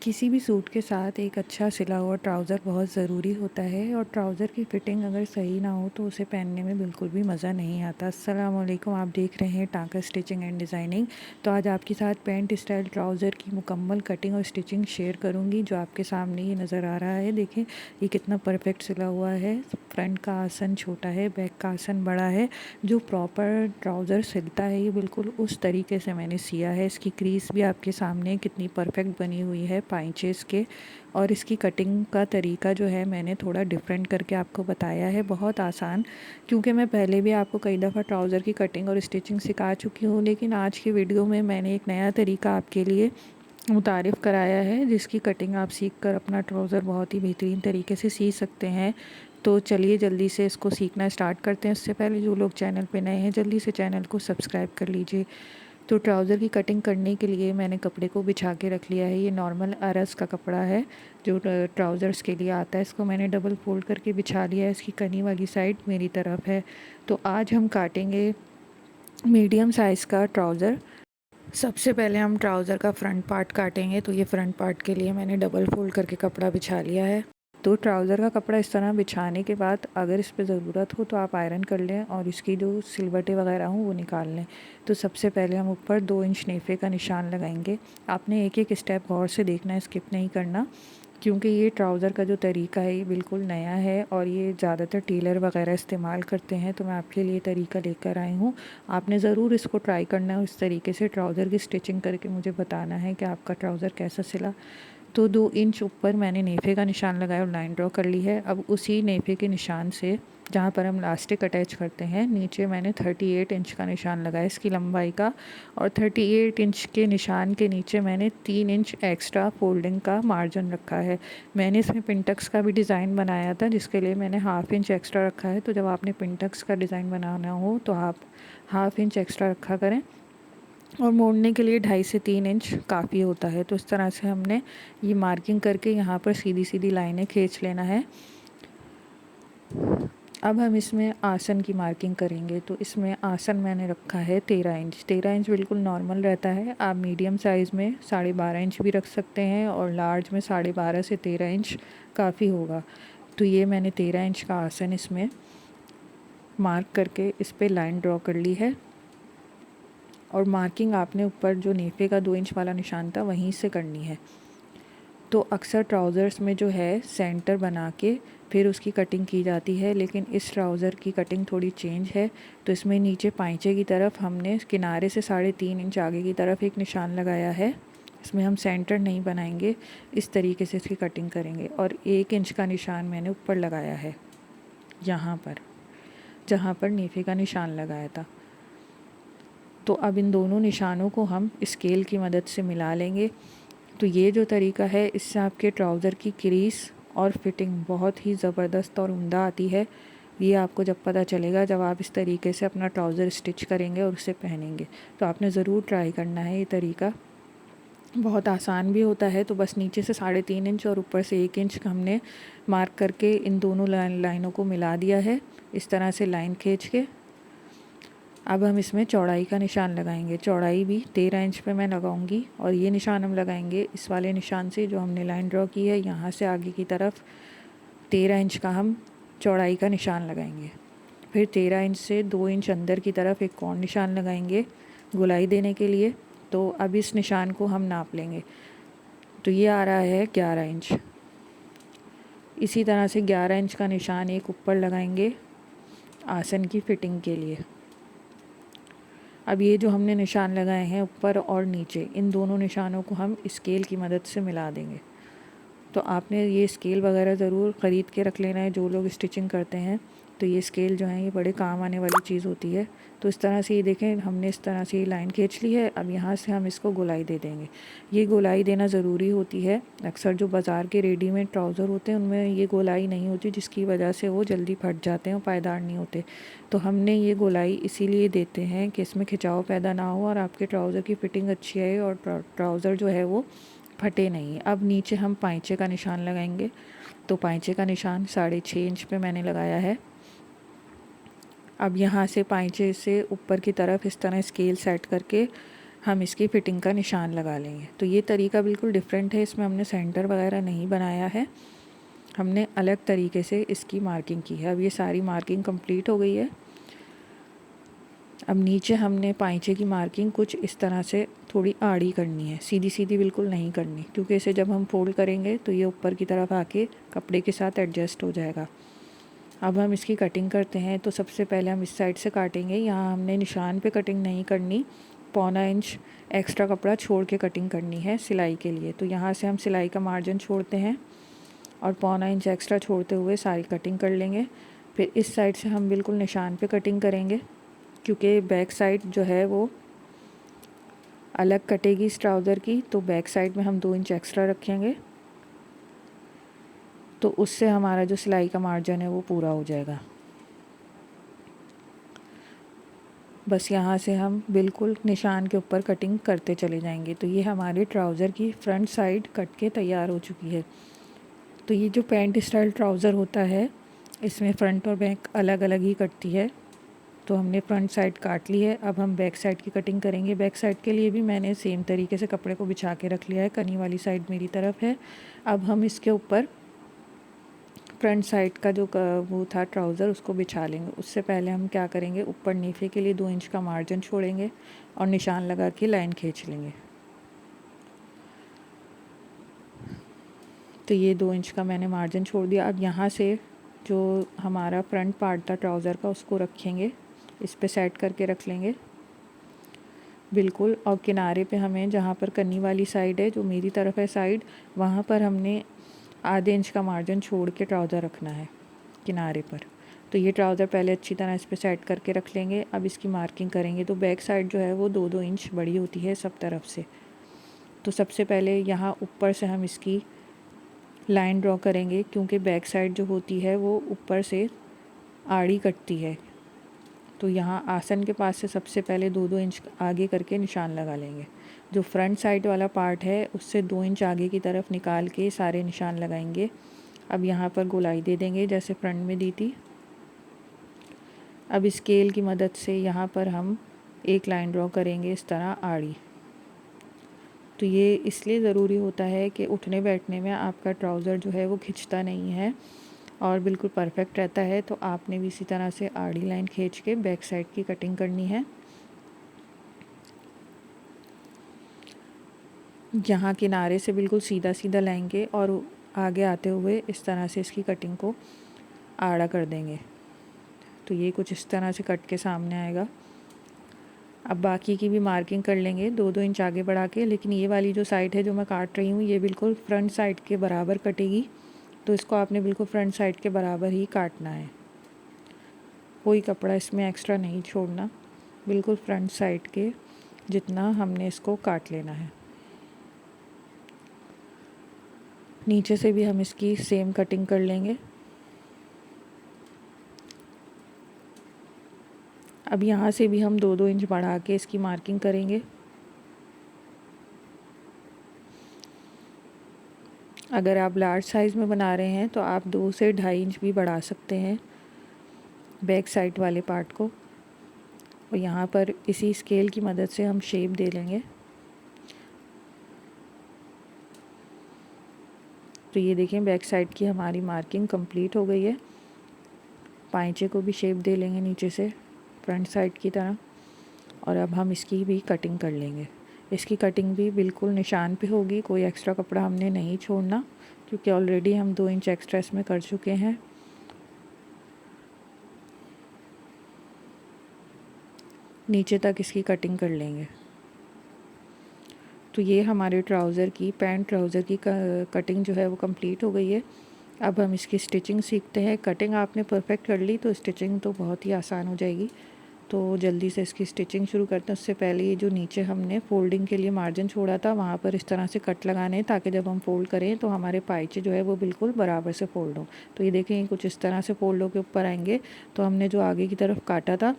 किसी भी सूट के साथ एक अच्छा सिला हुआ ट्राउज़र बहुत ज़रूरी होता है और ट्राउज़र की फ़िटिंग अगर सही ना हो तो उसे पहनने में बिल्कुल भी मज़ा नहीं आता। अस्सलाम वालेकुम, आप देख रहे हैं टाका स्टिचिंग एंड डिज़ाइनिंग। तो आज आपके साथ पैंट स्टाइल ट्राउज़र की मुकम्मल कटिंग और स्टिचिंग शेयर करूँगी, जो आपके सामने ये नज़र आ रहा है। देखें ये कितना परफेक्ट सिला हुआ है। फ्रंट का आसन छोटा है, बैक का आसन बड़ा है। जो प्रॉपर ट्राउज़र सिलता है ये बिल्कुल उस तरीके से मैंने सिया है। इसकी क्रीज़ भी आपके सामने कितनी परफेक्ट बनी हुई है पाइंचेस के। और इसकी कटिंग का तरीका जो है मैंने थोड़ा डिफरेंट करके आपको बताया है, बहुत आसान। क्योंकि मैं पहले भी आपको कई दफ़ा ट्राउज़र की कटिंग और स्टिचिंग सिखा चुकी हूँ, लेकिन आज की वीडियो में मैंने एक नया तरीका आपके लिए मुतारिफ़ कराया है, जिसकी कटिंग आप सीख कर अपना ट्राउज़र बहुत ही बेहतरीन तरीके से सी सकते हैं। तो चलिए जल्दी से इसको सीखना स्टार्ट करते हैं। उससे पहले जो लोग चैनल पे नए हैं जल्दी से चैनल को सब्सक्राइब कर लीजिए। तो ट्राउज़र की कटिंग करने के लिए मैंने कपड़े को बिछा के रख लिया है। ये नॉर्मल अरस का कपड़ा है जो ट्राउज़र्स के लिए आता है। इसको मैंने डबल फोल्ड करके बिछा लिया है। इसकी कनी वाली साइड मेरी तरफ है। तो आज हम काटेंगे मीडियम साइज़ का ट्राउज़र। सबसे पहले हम ट्राउज़र का फ्रंट पार्ट काटेंगे। तो ये फ्रंट पार्ट के लिए मैंने डबल फोल्ड करके कपड़ा बिछा लिया है। तो ट्राउज़र का कपड़ा इस तरह बिछाने के बाद अगर इस पे ज़रूरत हो तो आप आयरन कर लें और इसकी जो सिलवटें वगैरह हों वो निकाल लें। तो सबसे पहले हम ऊपर 2 इंच नेफ़े का निशान लगाएंगे। आपने एक एक स्टेप गौर से देखना है, स्किप नहीं करना, क्योंकि ये ट्राउज़र का जो तरीका है ये बिल्कुल नया है और ये ज़्यादातर टेलर वगैरह इस्तेमाल करते हैं। तो मैं आपके लिए तरीका लेकर आई हूँ। आपने ज़रूर इसको ट्राई करना है। इस तरीके से ट्राउज़र की स्टिचिंग करके मुझे बताना है कि आपका ट्राउज़र कैसा सिला। तो 2 इंच ऊपर मैंने नेफ़े का निशान लगाया और लाइन ड्रॉ कर ली है। अब उसी नेफ़े के निशान से जहाँ पर हम इलास्टिक अटैच करते हैं नीचे मैंने 38 इंच का निशान लगाया इसकी लंबाई का। और 38 इंच के निशान के नीचे मैंने 3 इंच एक्स्ट्रा फोल्डिंग का मार्जिन रखा है। मैंने इसमें पिंटक्स का भी डिज़ाइन बनाया था, जिसके लिए मैंने हाफ़ इंच एक्स्ट्रा रखा है। तो जब आपने पिंटक्स का डिज़ाइन बनाना हो तो आप हाफ़ इंच एक्स्ट्रा रखा करें। और मोड़ने के लिए 2.5 से 3 इंच काफ़ी होता है। तो इस तरह से हमने ये मार्किंग करके यहाँ पर सीधी सीधी लाइनें खींच लेना है। अब हम इसमें आसन की मार्किंग करेंगे। तो इसमें आसन मैंने रखा है 13 इंच। 13 इंच बिल्कुल नॉर्मल रहता है। आप मीडियम साइज़ में 12.5 इंच भी रख सकते हैं और लार्ज में 12.5 से 13 इंच काफ़ी होगा। तो ये मैंने 13 इंच का आसन इसमें मार्क करके इस पर लाइन ड्रॉ कर ली है। और मार्किंग आपने ऊपर जो नेफ़े का 2 इंच वाला निशान था वहीं से करनी है। तो अक्सर ट्राउज़र्स में जो है सेंटर बना के फिर उसकी कटिंग की जाती है, लेकिन इस ट्राउज़र की कटिंग थोड़ी चेंज है। तो इसमें नीचे पाइंचे की तरफ हमने किनारे से 3.5 इंच आगे की तरफ एक निशान लगाया है। इसमें हम सेंटर नहीं बनाएंगे, इस तरीके से इसकी कटिंग करेंगे। और 1 इंच का निशान मैंने ऊपर लगाया है, यहाँ पर जहाँ पर नेफ़े का निशान लगाया था। तो अब इन दोनों निशानों को हम स्केल की मदद से मिला लेंगे। तो ये जो तरीका है इससे आपके ट्राउज़र की क्रीज़ और फिटिंग बहुत ही ज़बरदस्त और उम्दा आती है। ये आपको जब पता चलेगा जब आप इस तरीके से अपना ट्राउज़र स्टिच करेंगे और उसे पहनेंगे। तो आपने ज़रूर ट्राई करना है। ये तरीका बहुत आसान भी होता है। तो बस नीचे से 3.5 इंच और ऊपर से 1 इंच हमने मार्क करके इन दोनों लाइनों को मिला दिया है, इस तरह से लाइन खींच के। अब हम इसमें चौड़ाई का निशान लगाएंगे। चौड़ाई भी 13 इंच पे मैं लगाऊंगी और ये निशान हम लगाएंगे इस वाले निशान से जो हमने लाइन ड्रॉ की है, यहाँ से आगे की तरफ 13 इंच का हम चौड़ाई का निशान लगाएंगे। फिर 13 इंच से 2 इंच अंदर की तरफ एक और निशान लगाएंगे गोलाई देने के लिए। तो अब इस निशान को हम नाप लेंगे। तो ये आ रहा है 11 इंच। इसी तरह से 11 इंच का निशान एक ऊपर लगाएंगे आसन की फ़िटिंग के लिए। अब ये जो हमने निशान लगाए हैं ऊपर और नीचे, इन दोनों निशानों को हम स्केल की मदद से मिला देंगे। तो आपने ये स्केल वगैरह ज़रूर ख़रीद के रख लेना है। जो लोग स्टिचिंग करते हैं तो ये स्केल जो है ये बड़े काम आने वाली चीज़ होती है। तो इस तरह से ये देखें हमने इस तरह से ये लाइन खींच ली है। अब यहाँ से हम इसको गोलाई दे देंगे। ये गोलाई देना ज़रूरी होती है। अक्सर जो बाज़ार के रेडीमेड ट्राउज़र होते हैं उनमें ये गोलाई नहीं होती, जिसकी वजह से वो जल्दी फट जाते हैं और पायदार नहीं होते। तो हमने ये गोलाई इसीलिए देते हैं कि इसमें खिंचाव पैदा ना हो और आपके ट्राउज़र की फ़िटिंग अच्छी आए और ट्राउज़र जो है वो फटे नहीं। अब नीचे हम पाइंचे का निशान लगाएंगे। तो पाइंचे का निशान 6.5 इंच पे मैंने लगाया है। अब यहाँ से पाइंचे से ऊपर की तरफ इस तरह स्केल सेट करके हम इसकी फ़िटिंग का निशान लगा लेंगे। तो ये तरीका बिल्कुल डिफरेंट है, इसमें हमने सेंटर वगैरह नहीं बनाया है, हमने अलग तरीके से इसकी मार्किंग की है। अब ये सारी मार्किंग कंप्लीट हो गई है। अब नीचे हमने पाइचे की मार्किंग कुछ इस तरह से थोड़ी आड़ी करनी है, सीधी सीधी बिल्कुल नहीं करनी, क्योंकि इसे जब हम फोल्ड करेंगे तो ये ऊपर की तरफ आके कपड़े के साथ एडजस्ट हो जाएगा। अब हम इसकी कटिंग करते हैं। तो सबसे पहले हम इस साइड से काटेंगे। यहाँ हमने निशान पे कटिंग नहीं करनी, 1/4 इंच एक्स्ट्रा कपड़ा छोड़ के कटिंग करनी है सिलाई के लिए। तो यहाँ से हम सिलाई का मार्जिन छोड़ते हैं और 1/4 इंच एक्स्ट्रा छोड़ते हुए सारी कटिंग कर लेंगे। फिर इस साइड से हम बिल्कुल निशान पे कटिंग करेंगे, क्योंकि बैक साइड जो है वो अलग कटेगी इस ट्राउज़र की। तो बैक साइड में हम 2 इंच एक्स्ट्रा रखेंगे, तो उससे हमारा जो सिलाई का मार्जिन है वो पूरा हो जाएगा। बस यहाँ से हम बिल्कुल निशान के ऊपर कटिंग करते चले जाएंगे। तो ये हमारे ट्राउज़र की फ्रंट साइड कट के तैयार हो चुकी है। तो ये जो पैंट स्टाइल ट्राउज़र होता है, इसमें फ़्रंट और बैक अलग अलग ही कटती है। तो हमने फ्रंट साइड काट ली है। अब हम बैक साइड की कटिंग करेंगे। बैक साइड के लिए भी मैंने सेम तरीके से कपड़े को बिछा के रख लिया है, कनी वाली साइड मेरी तरफ है। अब हम इसके ऊपर फ्रंट साइड का जो वो था ट्राउज़र, उसको बिछा लेंगे। उससे पहले हम क्या करेंगे, ऊपर नीचे के लिए 2 इंच का मार्जिन छोड़ेंगे और निशान लगा के लाइन खींच लेंगे। तो ये 2 इंच का मैंने मार्जिन छोड़ दिया। अब यहाँ से जो हमारा फ्रंट पार्ट था ट्राउज़र का, उसको रखेंगे, इस पे सेट करके रख लेंगे बिल्कुल। और किनारे पे हमें जहाँ पर कन्नी वाली साइड है, जो मेरी तरफ है साइड, वहाँ पर हमने आधे इंच का मार्जिन छोड़ के ट्राउज़र रखना है किनारे पर। तो ये ट्राउज़र पहले अच्छी तरह इस पे सेट करके रख लेंगे। अब इसकी मार्किंग करेंगे। तो बैक साइड जो है वो 2-2 इंच बड़ी होती है सब तरफ से। तो सबसे पहले यहाँ ऊपर से हम इसकी लाइन ड्रॉ करेंगे, क्योंकि बैक साइड जो होती है वो ऊपर से आड़ी कटती है। तो यहाँ आसन के पास से सबसे पहले 2-2 इंच आगे करके निशान लगा लेंगे। जो फ्रंट साइड वाला पार्ट है उससे 2 इंच आगे की तरफ निकाल के सारे निशान लगाएंगे। अब यहाँ पर गोलाई दे देंगे जैसे फ्रंट में दी थी। अब स्केल की मदद से यहाँ पर हम एक लाइन ड्रॉ करेंगे इस तरह आड़ी। तो ये इसलिए ज़रूरी होता है कि उठने बैठने में आपका ट्राउज़र जो है वो खिंचता नहीं है और बिल्कुल परफेक्ट रहता है। तो आपने भी इसी तरह से आड़ी लाइन खींच के बैक साइड की कटिंग करनी है। यहाँ किनारे से बिल्कुल सीधा सीधा लाएंगे और आगे आते हुए इस तरह से इसकी कटिंग को आड़ा कर देंगे। तो ये कुछ इस तरह से कट के सामने आएगा। अब बाकी की भी मार्किंग कर लेंगे 2-2 इंच आगे बढ़ा के। लेकिन ये वाली जो साइड है जो मैं काट रही हूँ, ये बिल्कुल फ्रंट साइड के बराबर कटेगी। तो इसको आपने बिल्कुल फ्रंट साइड के बराबर ही काटना है, कोई कपड़ा इसमें एक्स्ट्रा नहीं छोड़ना, बिल्कुल फ्रंट साइड के जितना हमने इसको काट लेना है। नीचे से भी हम इसकी सेम कटिंग कर लेंगे। अब यहाँ से भी हम 2-2 इंच बढ़ा के इसकी मार्किंग करेंगे। अगर आप लार्ज साइज़ में बना रहे हैं तो आप 2 से 2.5 इंच भी बढ़ा सकते हैं बैक साइड वाले पार्ट को। और यहाँ पर इसी स्केल की मदद से हम शेप दे लेंगे। तो ये देखें बैक साइड की हमारी मार्किंग कंप्लीट हो गई है। पाइचे को भी शेप दे लेंगे नीचे से फ्रंट साइड की तरह। और अब हम इसकी भी कटिंग कर लेंगे। इसकी कटिंग भी बिल्कुल निशान पे होगी, कोई एक्स्ट्रा कपड़ा हमने नहीं छोड़ना, क्योंकि ऑलरेडी हम 2 इंच एक्स्ट्रा इसमें कर चुके हैं। नीचे तक इसकी कटिंग कर लेंगे। तो ये हमारे ट्राउज़र की पैंट ट्राउज़र की कटिंग जो है वो कंप्लीट हो गई है। अब हम इसकी स्टिचिंग सीखते हैं। कटिंग आपने परफेक्ट कर ली तो स्टिचिंग तो बहुत ही आसान हो जाएगी। तो जल्दी से इसकी स्टिचिंग शुरू करते हैं। उससे पहले ये जो नीचे हमने फ़ोल्डिंग के लिए मार्जिन छोड़ा था, वहाँ पर इस तरह से कट लगाने हैं, ताकि जब हम फ़ोल्ड करें तो हमारे पाइचे जो है वो बिल्कुल बराबर से फ़ोल्ड हों। तो ये देखें कुछ इस तरह से फ़ोल्ड होकर ऊपर आएंगे। तो हमने जो आगे की तरफ काटा था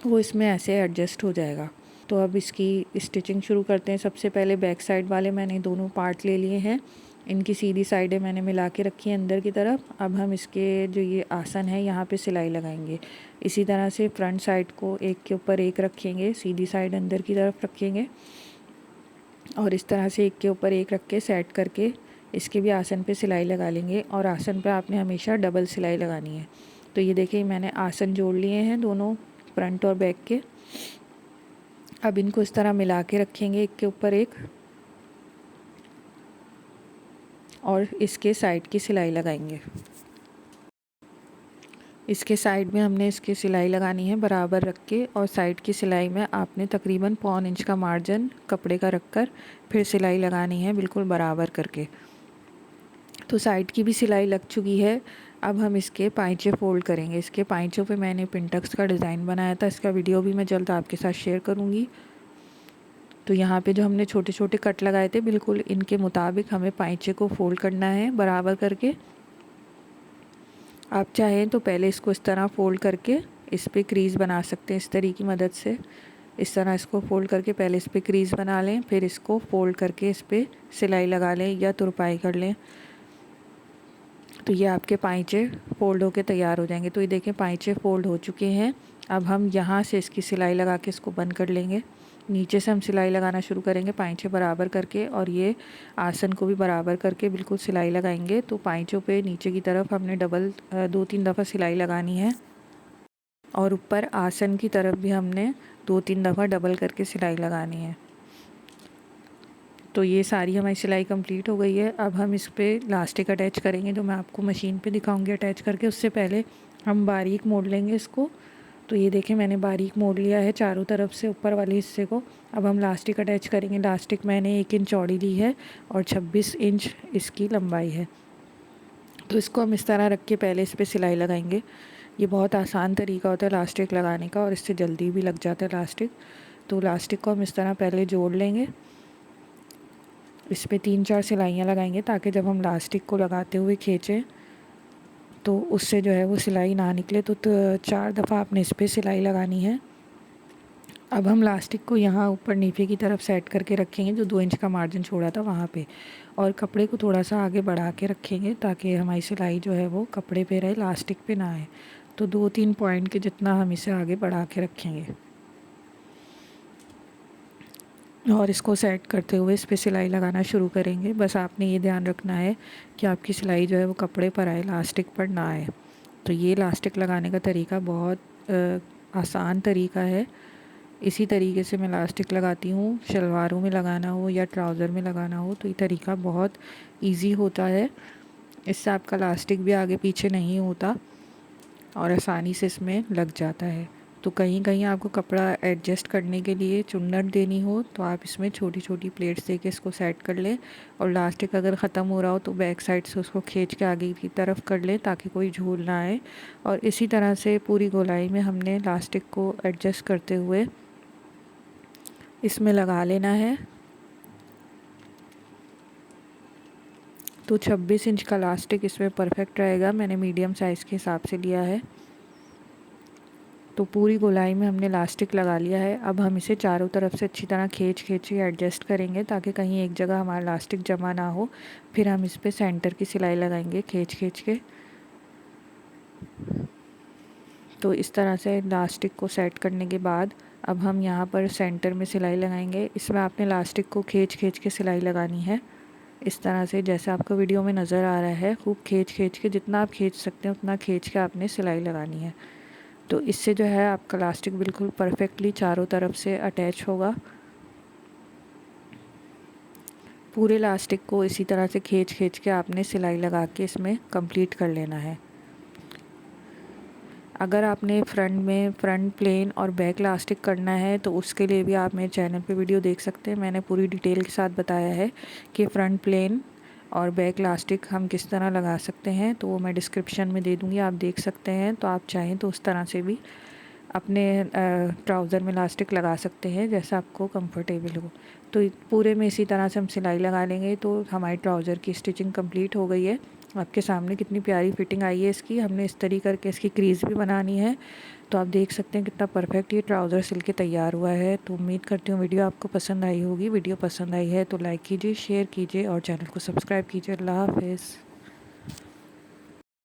वो इसमें ऐसे एडजस्ट हो जाएगा। तो अब इसकी स्टिचिंग शुरू करते हैं। सबसे पहले बैक साइड वाले मैंने दोनों पार्ट ले लिए हैं। इनकी सीधी साइडें मैंने मिला के रखी हैं अंदर की तरफ। अब हम इसके जो ये आसन है यहाँ पे सिलाई लगाएंगे। इसी तरह से फ्रंट साइड को एक के ऊपर एक रखेंगे, सीधी साइड अंदर की तरफ रखेंगे और इस तरह से एक के ऊपर एक रख के सेट करके इसके भी आसन पे सिलाई लगा लेंगे। और आसन पे आपने हमेशा डबल सिलाई लगानी है। तो ये देखिए मैंने आसन जोड़ लिए हैं दोनों, फ्रंट और बैक के। अब इनको इस तरह मिला के रखेंगे एक के ऊपर एक और इसके साइड की सिलाई लगाएंगे। इसके साइड में हमने इसकी सिलाई लगानी है बराबर रख के, और साइड की सिलाई में आपने तकरीबन 1.25 इंच का मार्जिन कपड़े का रखकर फिर सिलाई लगानी है बिल्कुल बराबर करके। तो साइड की भी सिलाई लग चुकी है। अब हम इसके पाइचे फ़ोल्ड करेंगे। इसके पाइचों पे मैंने पिंटक्स का डिज़ाइन बनाया था, इसका वीडियो भी मैं जल्द आपके साथ शेयर करूँगी। तो यहाँ पे जो हमने छोटे छोटे कट लगाए थे बिल्कुल इनके मुताबिक हमें पाइचे को फ़ोल्ड करना है बराबर करके। आप चाहें तो पहले इसको इस तरह फ़ोल्ड करके इस पर क्रीज़ बना सकते हैं, इस तरीके की मदद से। इस तरह इसको फ़ोल्ड करके पहले इस पर क्रीज़ बना लें, फिर इसको फ़ोल्ड करके इस पर सिलाई लगा लें या तुरपाई कर लें। तो ये आपके पाइचे फ़ोल्ड होके तैयार हो जाएंगे। तो ये देखें पाइचे फ़ोल्ड हो चुके हैं। अब हम यहाँ से इसकी सिलाई लगा के इसको बंद कर लेंगे। नीचे से हम सिलाई लगाना शुरू करेंगे पाइचे बराबर करके, और ये आसन को भी बराबर करके बिल्कुल सिलाई लगाएंगे। तो पाइचों पे नीचे की तरफ हमने डबल 2-3 दफ़ा सिलाई लगानी है, और ऊपर आसन की तरफ भी हमने 2-3 दफ़ा डबल करके सिलाई लगानी है। तो ये सारी हमारी सिलाई कंप्लीट हो गई है। अब हम इस पर लास्टिक अटैच करेंगे, जो मैं आपको मशीन पे दिखाऊंगी अटैच करके। उससे पहले हम बारीक मोड़ लेंगे इसको। तो ये देखें मैंने बारीक मोड़ लिया है चारों तरफ से ऊपर वाले हिस्से को। अब हम लास्टिक अटैच करेंगे। लास्टिक मैंने 1 इंच चौड़ी ली है और 26 इंच इसकी लंबाई है। तो इसको हम इस तरह रख के पहले इस पर सिलाई लगाएंगे। ये बहुत आसान तरीका होता है लास्टिक लगाने का, और इससे जल्दी भी लग जाता है लास्टिक। तो लास्टिक को हम इस तरह पहले जोड़ लेंगे, इस पर 3-4 सिलाइयाँ लगाएंगे ताकि जब हम लास्टिक को लगाते हुए खींचें तो उससे जो है वो सिलाई ना निकले। तो 4 दफ़ा आपने इस पर सिलाई लगानी है। अब हम लास्टिक को यहाँ ऊपर नीचे की तरफ सेट करके रखेंगे, जो 2 इंच का मार्जिन छोड़ा था वहाँ पे, और कपड़े को थोड़ा सा आगे बढ़ा के रखेंगे ताकि हमारी सिलाई जो है वो कपड़े पे रहे, लास्टिक पे ना आए। तो 2-3 पॉइंट के जितना हम इसे आगे बढ़ा के रखेंगे और इसको सेट करते हुए इस पर सिलाई लगाना शुरू करेंगे। बस आपने ये ध्यान रखना है कि आपकी सिलाई जो है वो कपड़े पर आए, लास्टिक पर ना आए। तो ये लास्टिक लगाने का तरीका बहुत आसान तरीका है। इसी तरीके से मैं लास्टिक लगाती हूँ, शलवारों में लगाना हो या ट्राउज़र में लगाना हो, तो ये तरीका बहुत इजी होता है। इससे आपका लास्टिक भी आगे पीछे नहीं होता और आसानी से इसमें लग जाता है। तो कहीं कहीं आपको कपड़ा एडजस्ट करने के लिए चुन्नट देनी हो तो आप इसमें छोटी छोटी प्लेट्स दे के इसको सेट कर लें, और लास्टिक अगर ख़त्म हो रहा हो तो बैक साइड से उसको खींच के आगे की तरफ कर लें ताकि कोई झूल ना आए। और इसी तरह से पूरी गोलाई में हमने लास्टिक को एडजस्ट करते हुए इसमें लगा लेना है। तो 26 इंच का लास्टिक इसमें परफेक्ट रहेगा, मैंने मीडियम साइज़ के हिसाब से लिया है। तो पूरी गोलाई में हमने लास्टिक लगा लिया है। अब हम इसे चारों तरफ से अच्छी तरह खींच के एडजस्ट करेंगे ताकि कहीं एक जगह हमारा लास्टिक जमा ना हो। फिर हम इस पर सेंटर की सिलाई लगाएंगे खींच के। तो इस तरह से लास्टिक को सेट करने के बाद अब हम यहाँ पर सेंटर में सिलाई लगाएंगे। इसमें आपने लास्टिक को खींच के सिलाई लगानी है, इस तरह से जैसे आपको वीडियो में नज़र आ रहा है। खूब खींच के, जितना आप खींच सकते हैं उतना खींच के आपने सिलाई लगानी है। तो इससे जो है आपका लास्टिक बिल्कुल परफेक्टली चारों तरफ से अटैच होगा। पूरे लास्टिक को इसी तरह से खींच के आपने सिलाई लगा के इसमें कंप्लीट कर लेना है। अगर आपने फ्रंट प्लेन और बैक लास्टिक करना है तो उसके लिए भी आप मेरे चैनल पे वीडियो देख सकते हैं। मैंने पूरी डिटेल के साथ बताया है कि फ्रंट प्लेन और बैक लास्टिक हम किस तरह लगा सकते हैं, तो वो मैं डिस्क्रिप्शन में दे दूँगी, आप देख सकते हैं। तो आप चाहें तो उस तरह से भी अपने ट्राउज़र में लास्टिक लगा सकते हैं जैसा आपको कंफर्टेबल हो। तो पूरे में इसी तरह से हम सिलाई लगा लेंगे। तो हमारी ट्राउज़र की स्टिचिंग कंप्लीट हो गई है। आपके सामने कितनी प्यारी फिटिंग आई है इसकी। हमने इस तरीके करके इसकी क्रीज़ भी बनानी है। तो आप देख सकते हैं कितना परफेक्ट ये ट्राउज़र सिल के तैयार हुआ है। तो उम्मीद करती हूँ वीडियो आपको पसंद आई होगी। वीडियो पसंद आई है तो लाइक कीजिए, शेयर कीजिए और चैनल को सब्सक्राइब कीजिए। अल्लाह हाफ़िज़।